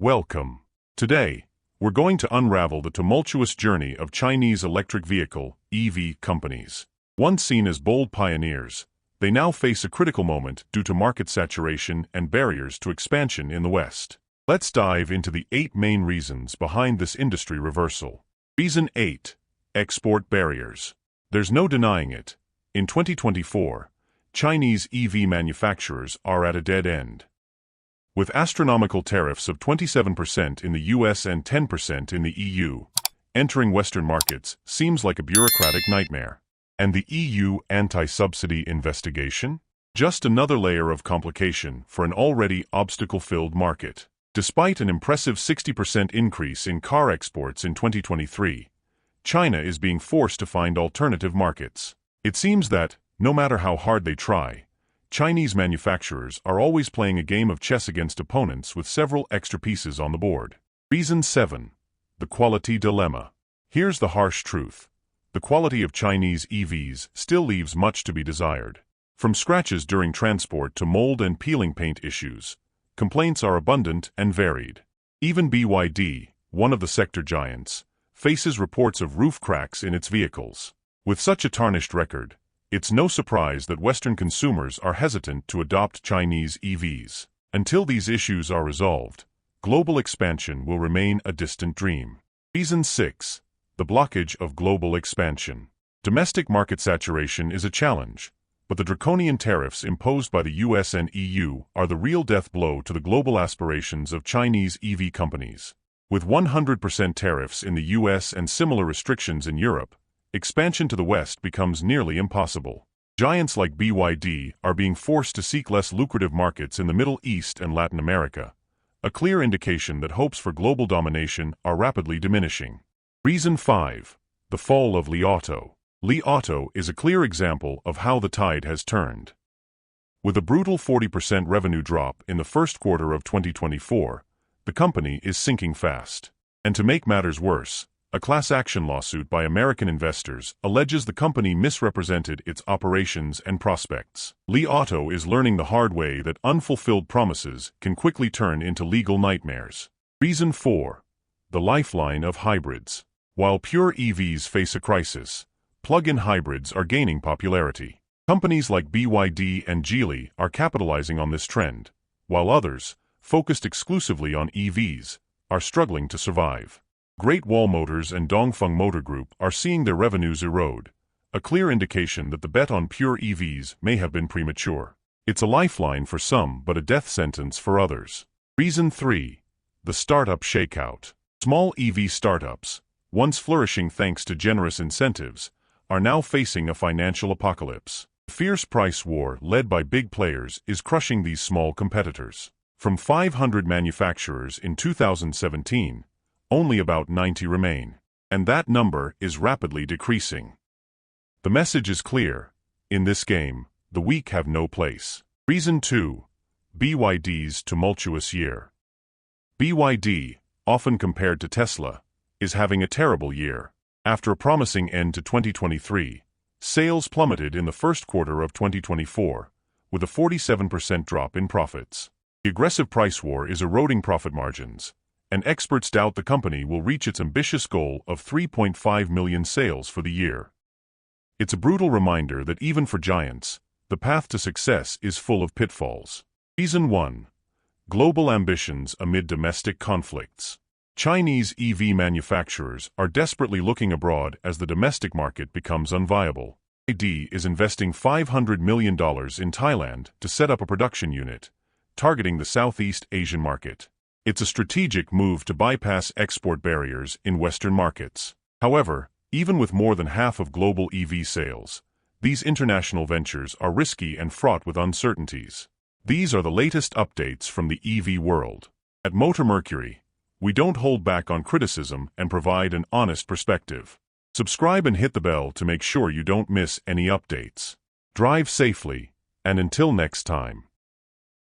Welcome. Today, we're going to unravel the tumultuous journey of Chinese electric vehicle (EV) companies. Once seen as bold pioneers, they now face a critical moment due to market saturation and barriers to expansion in the West. Let's dive into the 8 main reasons behind this industry reversal. Reason 8. Export barriers. There's no denying it. In 2024, Chinese EV manufacturers are at a dead end. With astronomical tariffs of 27% in the US and 10% in the EU, entering Western markets seems like a bureaucratic nightmare. And the EU anti-subsidy investigation? Just another layer of complication for an already obstacle-filled market. Despite an impressive 60% increase in car exports in 2023, China is being forced to find alternative markets. It seems that, no matter how hard they try, Chinese manufacturers are always playing a game of chess against opponents with several extra pieces on the board. Reason 7. The quality dilemma. Here's the harsh truth. The quality of Chinese EVs still leaves much to be desired. From scratches during transport to mold and peeling paint issues, complaints are abundant and varied. Even BYD, one of the sector giants, faces reports of roof cracks in its vehicles. With such a tarnished record, it's no surprise that Western consumers are hesitant to adopt Chinese EVs. Until these issues are resolved, global expansion will remain a distant dream. Reason 6. The blockage of global expansion. Domestic market saturation is a challenge, but the draconian tariffs imposed by the US and EU are the real death blow to the global aspirations of Chinese EV companies. With 100% tariffs in the US and similar restrictions in Europe, expansion to the West becomes nearly impossible. Giants like BYD are being forced to seek less lucrative markets in the Middle East and Latin America, a clear indication that hopes for global domination are rapidly diminishing. Reason 5. The fall of Li Auto. Li Auto is a clear example of how the tide has turned. With a brutal 40% revenue drop in the first quarter of 2024, the company is sinking fast. And to make matters worse, a class action lawsuit by American investors alleges the company misrepresented its operations and prospects. Li Auto is learning the hard way that unfulfilled promises can quickly turn into legal nightmares. Reason 4. The lifeline of hybrids. While pure EVs face a crisis, plug-in hybrids are gaining popularity. Companies like BYD and Geely are capitalizing on this trend, while others, focused exclusively on EVs, are struggling to survive. Great Wall Motors and Dongfeng Motor Group are seeing their revenues erode, a clear indication that the bet on pure EVs may have been premature. It's a lifeline for some but a death sentence for others. Reason 3. The startup shakeout. Small EV startups, once flourishing thanks to generous incentives, are now facing a financial apocalypse. The fierce price war led by big players is crushing these small competitors. From 500 manufacturers in 2017, only about 90 remain, and that number is rapidly decreasing. The message is clear. In this game, the weak have no place. Reason 2. BYD's tumultuous year. BYD, often compared to Tesla, is having a terrible year. After a promising end to 2023, sales plummeted in the first quarter of 2024, with a 47% drop in profits. The aggressive price war is eroding profit margins, and experts doubt the company will reach its ambitious goal of 3.5 million sales for the year. It's a brutal reminder that even for giants, the path to success is full of pitfalls. Reason 1. Global ambitions amid domestic conflicts. Chinese EV manufacturers are desperately looking abroad as the domestic market becomes unviable. BYD is investing $500 million in Thailand to set up a production unit, targeting the Southeast Asian market. It's a strategic move to bypass export barriers in Western markets. However, even with more than half of global EV sales, these international ventures are risky and fraught with uncertainties. These are the latest updates from the EV world. At Motor Mercury, we don't hold back on criticism and provide an honest perspective. Subscribe and hit the bell to make sure you don't miss any updates. Drive safely, and until next time.